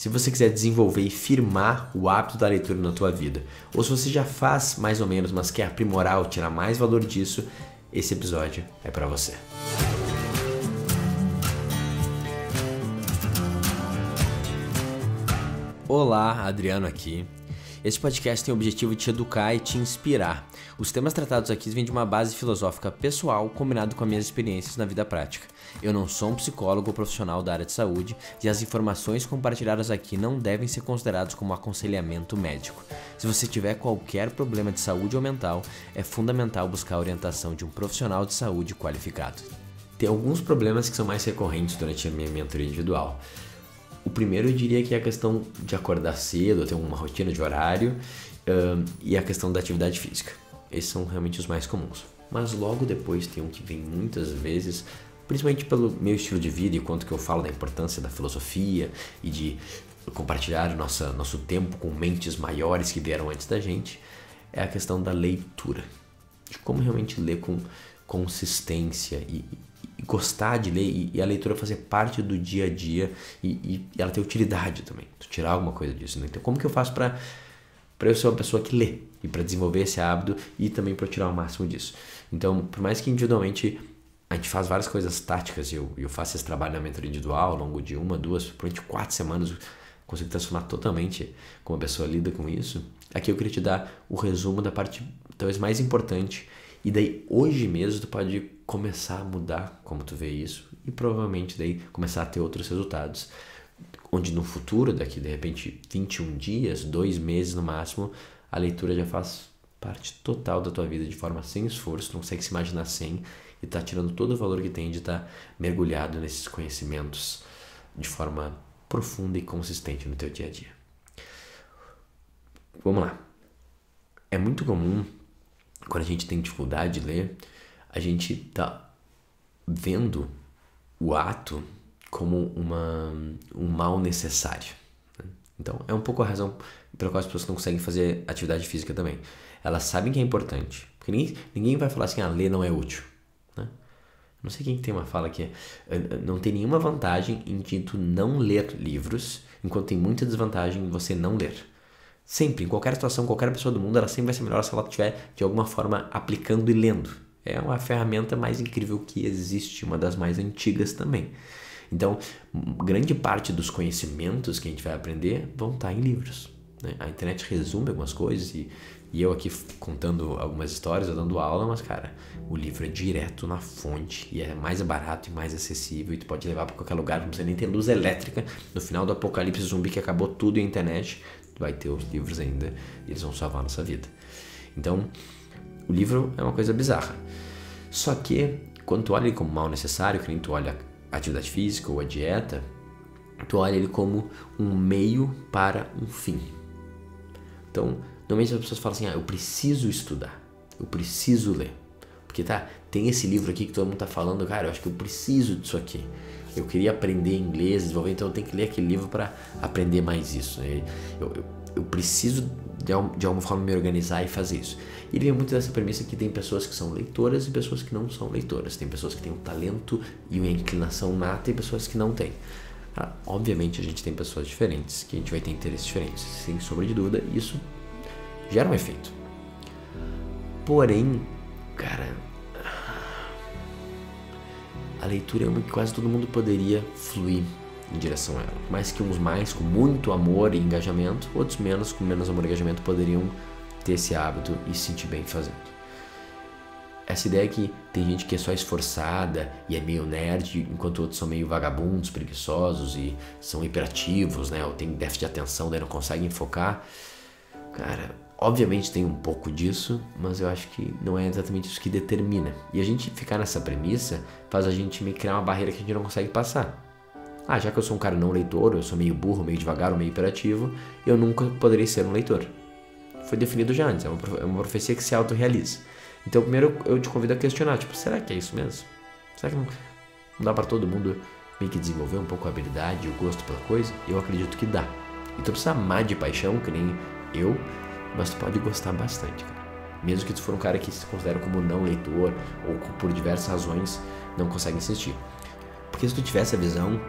Se você quiser desenvolver e firmar o hábito da leitura na tua vida, ou se você já faz mais ou menos, mas quer aprimorar ou tirar mais valor disso, esse episódio é para você. Olá, Adriano aqui. Este podcast tem o objetivo de te educar e te inspirar. Os temas tratados aqui vêm de uma base filosófica pessoal combinado com as minhas experiências na vida prática. Eu não sou um psicólogo ou profissional da área de saúde e as informações compartilhadas aqui não devem ser consideradas como aconselhamento médico. Se você tiver qualquer problema de saúde ou mental, é fundamental buscar a orientação de um profissional de saúde qualificado. Tem alguns problemas que são mais recorrentes durante a minha mentoria individual. O primeiro eu diria que é a questão de acordar cedo, ter uma rotina de horário e a questão da atividade física. Esses são realmente os mais comuns. Mas logo depois tem um que vem muitas vezes, principalmente pelo meu estilo de vida e quanto que eu falo da importância da filosofia e de compartilhar nosso tempo com mentes maiores que vieram antes da gente, é a questão da leitura. De como realmente ler com consistência e gostar de ler e a leitura fazer parte do dia a dia e ela ter utilidade também, tirar alguma coisa disso, né? Então como que eu faço para eu ser uma pessoa que lê e para desenvolver esse hábito e também para eu tirar o máximo disso? Então, por mais que individualmente a gente faz várias coisas táticas e eu faço esse trabalho na mentoria individual ao longo de 1, 2, provavelmente 4 semanas, consigo transformar totalmente como a pessoa lida com isso. Aqui eu queria te dar o resumo da parte talvez mais importante. E daí hoje mesmo tu pode começar a mudar como tu vê isso e provavelmente daí começar a ter outros resultados. Onde no futuro, daqui de repente 21 dias, 2 meses no máximo, a leitura já faz parte total da tua vida de forma sem esforço, tu não consegue se imaginar sem e tá tirando todo o valor que tem de estar mergulhado nesses conhecimentos de forma profunda e consistente no teu dia a dia. Vamos lá. É muito comum quando a gente tem dificuldade de ler, a gente tá vendo o ato como um mal necessário, né? Então, é um pouco a razão pela qual as pessoas não conseguem fazer atividade física também. Elas sabem que é importante, porque ninguém vai falar assim, ler não é útil, né? Não sei quem tem uma fala que não tem nenhuma vantagem em tu não ler livros, enquanto tem muita desvantagem em você não ler. Sempre, em qualquer situação, qualquer pessoa do mundo, ela sempre vai ser melhor se ela estiver, de alguma forma, aplicando e lendo. É uma ferramenta mais incrível que existe, uma das mais antigas também. Então, grande parte dos conhecimentos que a gente vai aprender vão estar em livros, né? A internet resume algumas coisas e eu aqui contando algumas histórias, eu dando aula, mas, cara, o livro é direto na fonte e é mais barato e mais acessível e tu pode levar para qualquer lugar, não precisa nem ter luz elétrica. No final do apocalipse zumbi que acabou tudo e a internet, vai ter os livros ainda e eles vão salvar a nossa vida. Então, o livro é uma coisa bizarra. Só que, quando tu olha ele como mal necessário, que nem tu olha a atividade física ou a dieta, tu olha ele como um meio para um fim. Então, normalmente as pessoas falam assim, eu preciso estudar, eu preciso ler. Porque tem esse livro aqui que todo mundo tá falando, cara, eu acho que eu preciso disso aqui. Eu queria aprender inglês, desenvolver, então eu tenho que ler aquele livro para aprender mais isso. Eu preciso de alguma forma me organizar e fazer isso. E ele vem muito dessa premissa que tem pessoas que são leitoras e pessoas que não são leitoras. Tem pessoas que têm um talento e uma inclinação nata e pessoas que não têm. Obviamente a gente tem pessoas diferentes, que a gente vai ter interesses diferentes, sem sombra de dúvida, e isso gera um efeito. Porém, cara, a leitura é uma que quase todo mundo poderia fluir em direção a ela. Mas que uns mais, com muito amor e engajamento, outros menos, com menos amor e engajamento, poderiam ter esse hábito e se sentir bem fazendo. Essa ideia que tem gente que é só esforçada e é meio nerd, enquanto outros são meio vagabundos, preguiçosos e são hiperativos, né? Ou tem déficit de atenção, daí não conseguem focar. Cara, obviamente tem um pouco disso, mas eu acho que não é exatamente isso que determina. E a gente ficar nessa premissa faz a gente meio criar uma barreira que a gente não consegue passar. Já que eu sou um cara não leitor, eu sou meio burro, meio devagar ou meio hiperativo, eu nunca poderei ser um leitor. Foi definido já antes, é uma profecia que se autorrealiza. Então primeiro eu te convido a questionar, será que é isso mesmo? Será que não dá pra todo mundo meio que desenvolver um pouco a habilidade e o gosto pela coisa? Eu acredito que dá. E tu precisa amar de paixão, que nem eu, mas tu pode gostar bastante, cara. Mesmo que tu for um cara que se considera como não leitor ou por diversas razões não consegue insistir. Porque se tu tiver essa visão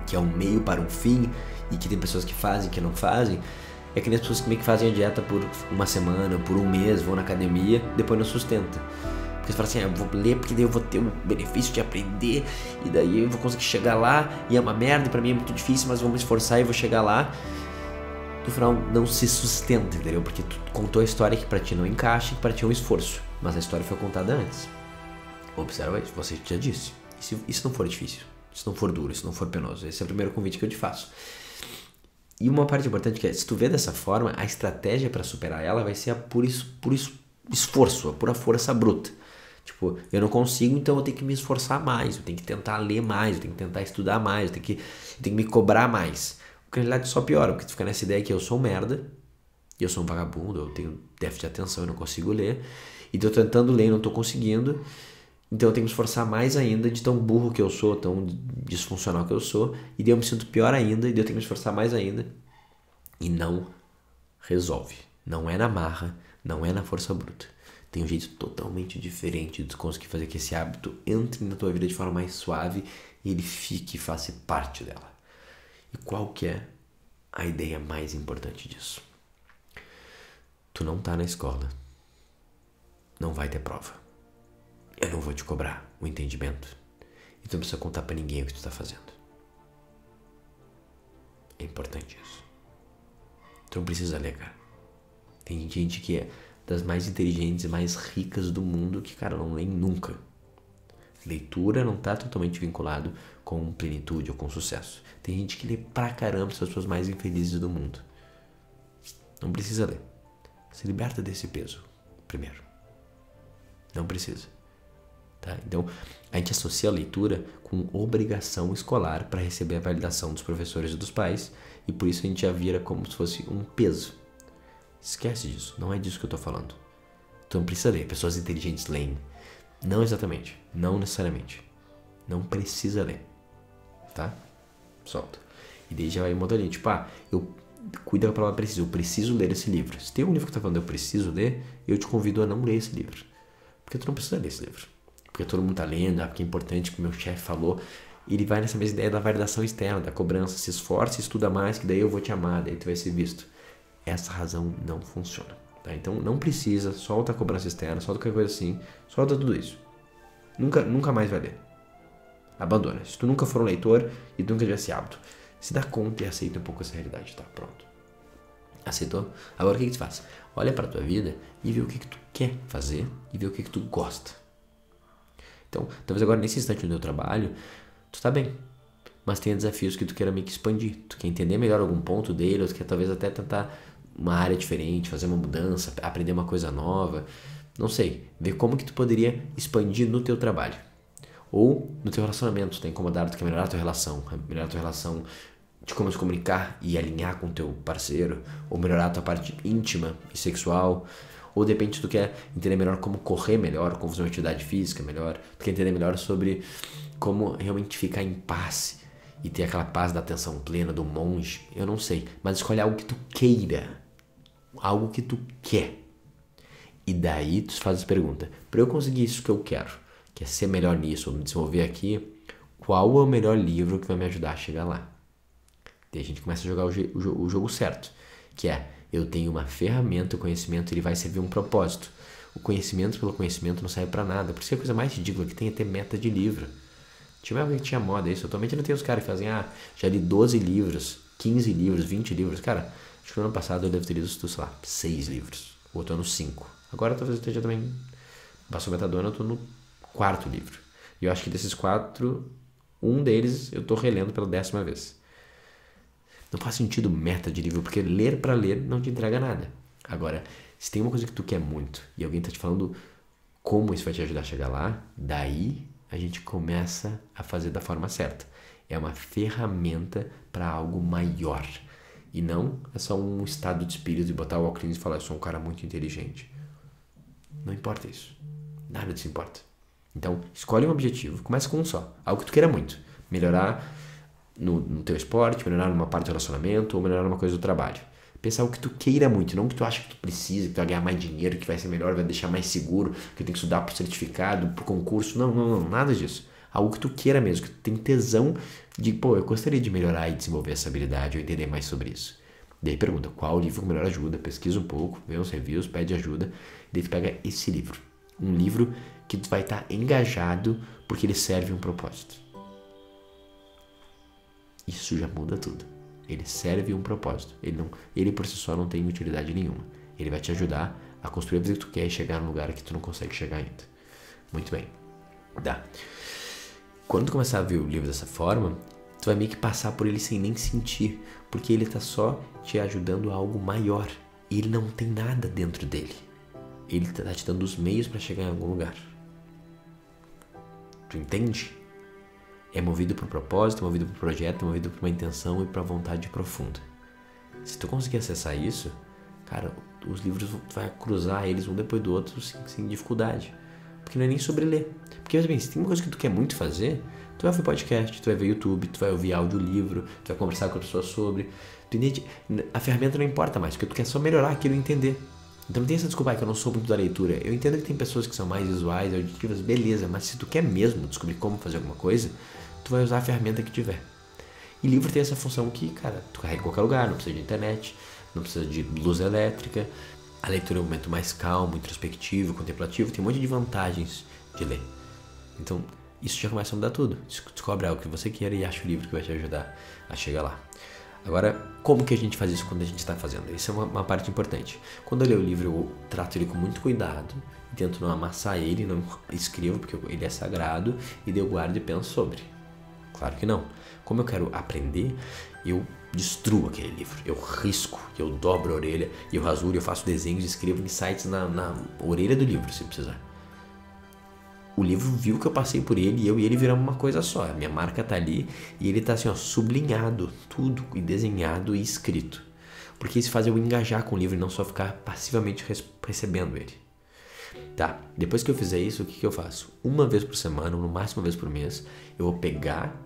que é um meio para um fim e que tem pessoas que fazem, que não fazem, é que nem as pessoas que meio que fazem a dieta por uma semana, por um mês, vão na academia, depois não sustenta. Porque você fala assim, eu vou ler porque daí eu vou ter o benefício de aprender, e daí eu vou conseguir chegar lá, e é uma merda, pra mim é muito difícil, mas vou me esforçar e vou chegar lá. No final não se sustenta, entendeu? Porque tu contou a história que pra ti não encaixa, que pra ti é um esforço, mas a história foi contada antes. Observa isso, você já disse. E se não for difícil? Se não for duro, se não for penoso? Esse é o primeiro convite que eu te faço. E uma parte importante que é, se tu vê dessa forma, a estratégia para superar ela vai ser a puro esforço, a pura força bruta. Tipo, eu não consigo, então eu tenho que me esforçar mais, eu tenho que tentar ler mais, eu tenho que tentar estudar mais, eu tenho que me cobrar mais. O que na realidade só piora, porque tu fica nessa ideia que eu sou um merda, eu sou um vagabundo, eu tenho déficit de atenção e não consigo ler, e tô tentando ler e não tô conseguindo, então eu tenho que me esforçar mais ainda de tão burro que eu sou, tão disfuncional que eu sou, e daí eu me sinto pior ainda, e daí eu tenho que me esforçar mais ainda, e não resolve. Não é na marra, não é na força bruta. Tem um jeito totalmente diferente de tu conseguir fazer que esse hábito entre na tua vida de forma mais suave e ele fique e faça parte dela. E qual que é a ideia mais importante disso? Tu não tá na escola, não vai ter prova. Eu não vou te cobrar o entendimento. E tu não precisa contar pra ninguém o que tu tá fazendo. É importante isso. Tu não precisa ler, cara. Tem gente que é das mais inteligentes e mais ricas do mundo que, cara, não lê nunca. Leitura não tá totalmente vinculado com plenitude ou com sucesso. Tem gente que lê pra caramba, são as pessoas mais infelizes do mundo. Não precisa ler. Se liberta desse peso, primeiro. Não precisa. Tá? Então, a gente associa a leitura com obrigação escolar para receber a validação dos professores e dos pais, e por isso a gente já vira como se fosse um peso. Esquece disso, não é disso que eu tô falando. Tu não precisa ler, pessoas inteligentes leem. Não exatamente, não necessariamente. Não precisa ler, tá? Solta. E daí já vai mudando ali, tipo, eu cuido da palavra preciso, eu preciso ler esse livro. Se tem um livro que tá falando eu preciso ler, eu te convido a não ler esse livro. Porque tu não precisa ler esse livro. Porque todo mundo tá lendo, porque é importante, que o meu chefe falou. E ele vai nessa mesma ideia da validação externa, da cobrança. Se esforce, estuda mais, que daí eu vou te amar, daí tu vai ser visto. Essa razão não funciona. Tá? Então não precisa, solta a cobrança externa, solta qualquer coisa assim, solta tudo isso. Nunca mais vai ler. Abandona. Se tu nunca for um leitor e tu nunca tiver esse hábito, se dá conta e aceita um pouco essa realidade, tá? Pronto. Aceitou? Agora o que tu faz? Olha pra tua vida e vê o que tu quer fazer e vê o que tu gosta. Então, talvez agora nesse instante do teu trabalho, tu tá bem, mas tenha desafios que tu queira meio que expandir. Tu quer entender melhor algum ponto dele, ou tu quer talvez até tentar uma área diferente, fazer uma mudança, aprender uma coisa nova, não sei, ver como que tu poderia expandir no teu trabalho. Ou no teu relacionamento, tu tá incomodado, tu quer melhorar a tua relação de como se comunicar e alinhar com o teu parceiro, ou melhorar a tua parte íntima e sexual. Ou de repente tu quer entender melhor como correr melhor, como fazer uma atividade física melhor, tu quer entender melhor sobre como realmente ficar em paz e ter aquela paz da atenção plena do monge, eu não sei, mas escolhe algo que tu queira, algo que tu quer. E daí tu faz a pergunta, para eu conseguir isso que eu quero, que é ser melhor nisso, ou me desenvolver aqui, qual é o melhor livro que vai me ajudar a chegar lá? Daí a gente começa a jogar o jogo certo, que é, eu tenho uma ferramenta, o conhecimento ele vai servir um propósito. O conhecimento pelo conhecimento não serve pra nada. Por isso que a coisa mais ridícula que tem é ter meta de livro. Tinha alguém que tinha moda isso. Atualmente não tem os caras que fazem, já li 12 livros, 15 livros, 20 livros. Cara, acho que no ano passado eu devo ter lido, sei lá, 6 livros. O outro ano 5. Agora talvez eu esteja também, passou metade do ano, eu tô no 4º livro. E eu acho que desses 4, um deles eu tô relendo pela 10ª vez. Não faz sentido meta de livro, porque ler pra ler não te entrega nada. Agora, se tem uma coisa que tu quer muito e alguém tá te falando como isso vai te ajudar a chegar lá, daí a gente começa a fazer da forma certa. É uma ferramenta para algo maior. E não é só um estado de espírito de botar o óculos e falar, eu sou um cara muito inteligente. Não importa isso. Nada disso importa. Então, escolhe um objetivo. Começa com um só. Algo que tu queira muito. Melhorar no teu esporte, melhorar numa parte do relacionamento ou melhorar numa coisa do trabalho. Pensar o que tu queira muito, não o que tu acha que tu precisa, que tu vai ganhar mais dinheiro, que vai ser melhor, vai deixar mais seguro, que eu tenho que estudar pro certificado, pro concurso. Não, nada disso. Algo que tu queira mesmo, que tu tem tesão de, pô, eu gostaria de melhorar e desenvolver essa habilidade, ou entender mais sobre isso. Daí pergunta, qual livro que melhor ajuda? Pesquisa um pouco, vê uns reviews, pede ajuda. Daí tu pega esse livro. Um livro que tu vai estar engajado porque ele serve um propósito. Isso já muda tudo. Ele serve um propósito. Ele por si só não tem utilidade nenhuma. Ele vai te ajudar a construir a vida que tu quer e chegar num lugar que tu não consegue chegar ainda. Muito bem. Dá. Quando tu começar a ver o livro dessa forma, tu vai meio que passar por ele sem nem sentir, porque ele tá só te ajudando a algo maior. E ele não tem nada dentro dele. Ele tá te dando os meios para chegar em algum lugar. Tu entende? É movido por propósito, é movido por projeto, é movido por uma intenção e por uma vontade profunda. Se tu conseguir acessar isso, cara, os livros tu vai cruzar eles um depois do outro sem dificuldade. Porque não é nem sobre ler. Porque, bem, se tem uma coisa que tu quer muito fazer, tu vai ouvir podcast, tu vai ver YouTube, tu vai ouvir audiolivro, tu vai conversar com a pessoa sobre. Tu entende? A ferramenta não importa mais, porque tu quer só melhorar aquilo e entender. Então não tem essa desculpa que eu não sou muito da leitura. Eu entendo que tem pessoas que são mais visuais, auditivas, beleza, mas se tu quer mesmo descobrir como fazer alguma coisa, tu vai usar a ferramenta que tiver. E livro tem essa função que, cara, tu carrega em qualquer lugar, não precisa de internet, não precisa de luz elétrica. A leitura é um momento mais calmo, introspectivo, contemplativo, tem um monte de vantagens de ler. Então, isso já começa a mudar tudo. Descobre algo que você queira e acha o livro que vai te ajudar a chegar lá. Agora, como que a gente faz isso quando a gente está fazendo? Isso é uma parte importante. Quando eu leio o livro, eu trato ele com muito cuidado, tento não amassar ele, não escrevo porque ele é sagrado, e daí eu guardo e penso sobre. Claro que não. Como eu quero aprender, eu destruo aquele livro, eu risco, eu dobro a orelha, eu rasuro, eu faço desenhos, escrevo insights na orelha do livro, se precisar. O livro viu que eu passei por ele e eu e ele viramos uma coisa só. A minha marca tá ali e ele tá assim, ó, sublinhado, tudo, e desenhado e escrito. Porque isso faz eu engajar com o livro e não só ficar passivamente recebendo ele. Tá, depois que eu fizer isso, o que eu faço? Uma vez por semana, ou no máximo uma vez por mês, eu vou pegar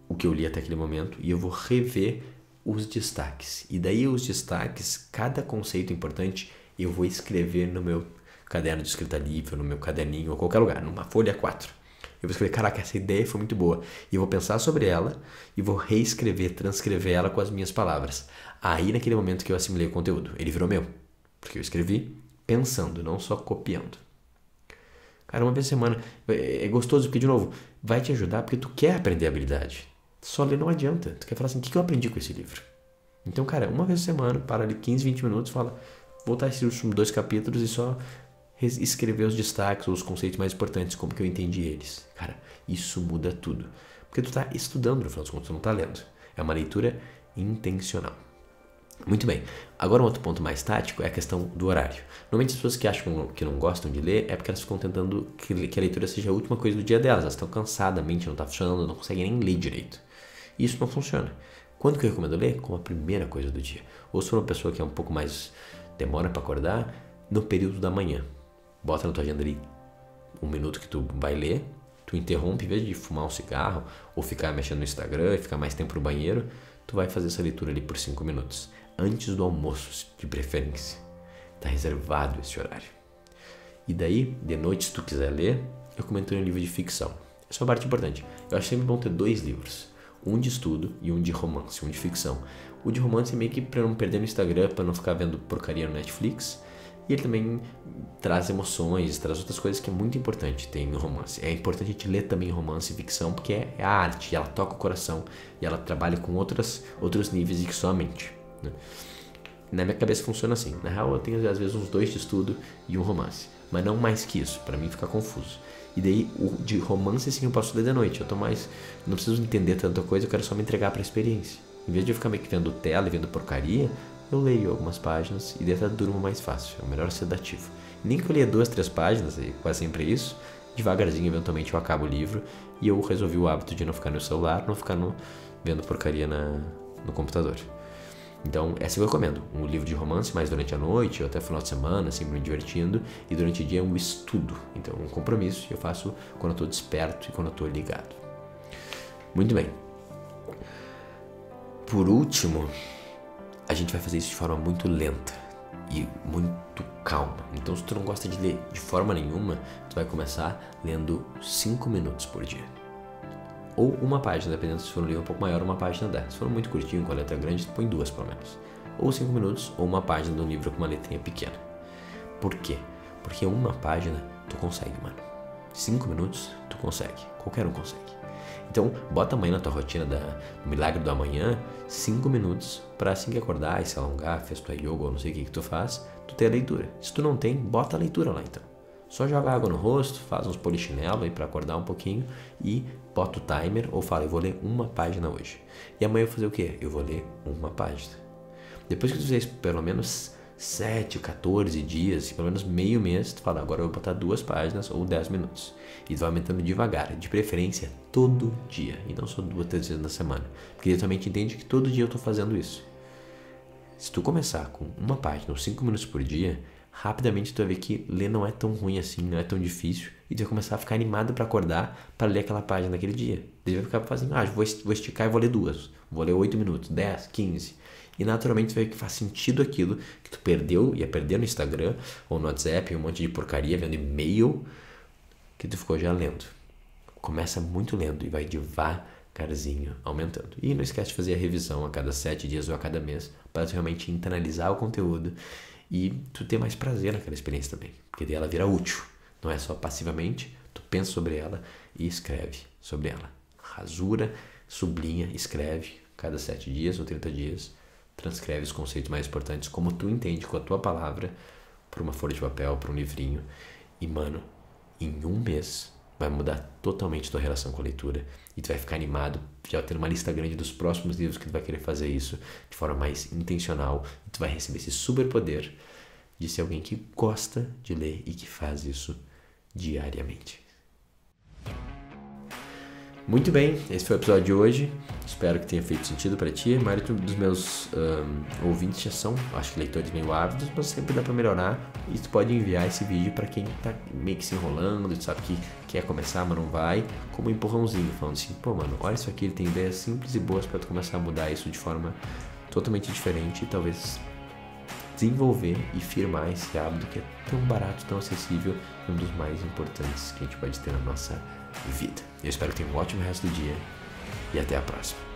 o que eu li até aquele momento e eu vou rever os destaques. E daí os destaques, cada conceito importante, eu vou escrever no meu caderno de escrita livre, no meu caderninho, ou qualquer lugar, numa folha 4. Eu vou escrever, caraca, essa ideia foi muito boa. E eu vou pensar sobre ela e vou reescrever, transcrever ela com as minhas palavras. Aí, naquele momento que eu assimilei o conteúdo, ele virou meu. Porque eu escrevi pensando, não só copiando. Cara, uma vez por semana, é gostoso porque, de novo, vai te ajudar porque tu quer aprender a habilidade. Só ler não adianta. Tu quer falar assim, o que eu aprendi com esse livro? Então, cara, uma vez por semana, para ali 15, 20 minutos, fala, voltar esses últimos 2 capítulos e só escrever os destaques ou os conceitos mais importantes, como que eu entendi eles. Cara, isso muda tudo. Porque tu tá estudando, no final dos contos, tu não tá lendo. É uma leitura intencional. Muito bem. Agora um outro ponto mais tático é a questão do horário. Normalmente as pessoas que acham que não gostam de ler é porque elas ficam tentando que a leitura seja a última coisa do dia delas. Elas estão cansadas, a mente não está funcionando, não conseguem nem ler direito. E isso não funciona. Quando que eu recomendo ler? Como a primeira coisa do dia. Ou se for uma pessoa que é um pouco mais demora para acordar, no período da manhã. Bota na tua agenda ali 1 minuto que tu vai ler, tu interrompe, em vez de fumar um cigarro ou ficar mexendo no Instagram e ficar mais tempo no banheiro, tu vai fazer essa leitura ali por 5 minutos. Antes do almoço, de preferência. Tá reservado esse horário. E daí, de noite, se tu quiser ler, eu comentei um livro de ficção. Essa é uma parte importante. Eu acho sempre bom ter 2 livros. Um de estudo e um de romance, um de ficção. O de romance é meio que pra não perder no Instagram, pra não ficar vendo porcaria no Netflix. E ele também traz emoções, traz outras coisas que é muito importante ter no romance. É importante a gente ler também romance e ficção, porque é a arte, ela toca o coração e ela trabalha com outros níveis do que só a mente. Né? Na minha cabeça funciona assim. Na real, eu tenho às vezes uns 2 de estudo e um romance, mas não mais que isso, pra mim fica confuso. E daí, o de romance, sim, eu posso ler de noite. Eu tô mais... Não preciso entender tanta coisa, eu quero só me entregar pra experiência. Em vez de eu ficar meio que vendo tela e vendo porcaria, eu leio algumas páginas e daí até durmo mais fácil. É o melhor sedativo. Nem que eu leia 2, 3 páginas, e quase sempre é isso, devagarzinho, eventualmente eu acabo o livro e eu resolvi o hábito de não ficar no celular, não ficar vendo porcaria no computador. Então, essa eu recomendo. Um livro de romance mais durante a noite, ou até final de semana, sempre me divertindo. E durante o dia é um estudo. Então, um compromisso que eu faço quando eu estou desperto e quando eu estou ligado. Muito bem. Por último, a gente vai fazer isso de forma muito lenta e muito calma. Então, se tu não gosta de ler de forma nenhuma, tu vai começar lendo 5 minutos por dia. ou uma página, dependendo se for um livro um pouco maior, uma página dá. Se for muito curtinho, com a letra grande, tu põe 2 pelo menos. Ou 5 minutos, ou uma página de um livro com uma letrinha pequena. Por quê? Porque uma página tu consegue, mano. 5 minutos tu consegue. Qualquer um consegue. Então, bota amanhã na tua rotina do milagre do amanhã, 5 minutos para assim que acordar e se alongar, fez tua yoga ou não sei o que tu faz, tu ter a leitura. Se tu não tem, bota a leitura lá então. Só joga água no rosto, faz uns polichinelo aí para acordar um pouquinho e bota o timer ou fala, eu vou ler uma página hoje. E amanhã eu vou fazer o quê? Eu vou ler uma página. Depois que tu fizer isso pelo menos 7, 14 dias, pelo menos meio mês, tu fala, agora eu vou botar 2 páginas ou 10 minutos. E tu vai aumentando devagar, de preferência todo dia, e não só 2, 3 vezes na semana. Porque tu também entende que todo dia eu tô fazendo isso. Se tu começar com uma página ou 5 minutos por dia, rapidamente tu vai ver que ler não é tão ruim assim, não é tão difícil, e tu vai começar a ficar animado para acordar para ler aquela página naquele dia. Daí vai ficar fazendo, vou esticar e vou ler 2, vou ler 8 minutos, 10, 15. E naturalmente tu vai ver que faz sentido aquilo que tu perdeu, ia perder no Instagram ou no WhatsApp, um monte de porcaria, vendo e-mail, que tu ficou já lendo. Começa muito lendo e vai devagarzinho aumentando. E não esquece de fazer a revisão a cada 7 dias ou a cada mês, para tu realmente internalizar o conteúdo e tu ter mais prazer naquela experiência também, porque daí ela vira útil, não é só passivamente, tu pensa sobre ela e escreve sobre ela. Rasura, sublinha, escreve cada 7 dias ou 30 dias, transcreve os conceitos mais importantes como tu entende com a tua palavra para uma folha de papel, para um livrinho e, mano, em um mês vai mudar totalmente tua relação com a leitura e tu vai ficar animado, já ter uma lista grande dos próximos livros que tu vai querer fazer isso de forma mais intencional e tu vai receber esse superpoder de ser alguém que gosta de ler e que faz isso diariamente. Muito bem, esse foi o episódio de hoje. Espero que tenha feito sentido para ti. A maioria dos meus ouvintes já são, acho que leitores meio ávidos, mas sempre dá para melhorar. E tu pode enviar esse vídeo para quem tá meio que se enrolando, tu sabe que quer começar, mas não vai, como um empurrãozinho, falando assim, pô, mano, olha isso aqui, ele tem ideias simples e boas para tu começar a mudar isso de forma totalmente diferente e talvez desenvolver e firmar esse hábito que é tão barato, tão acessível e um dos mais importantes que a gente pode ter na nossa vida. Eu espero que tenha um ótimo resto do dia e até a próxima.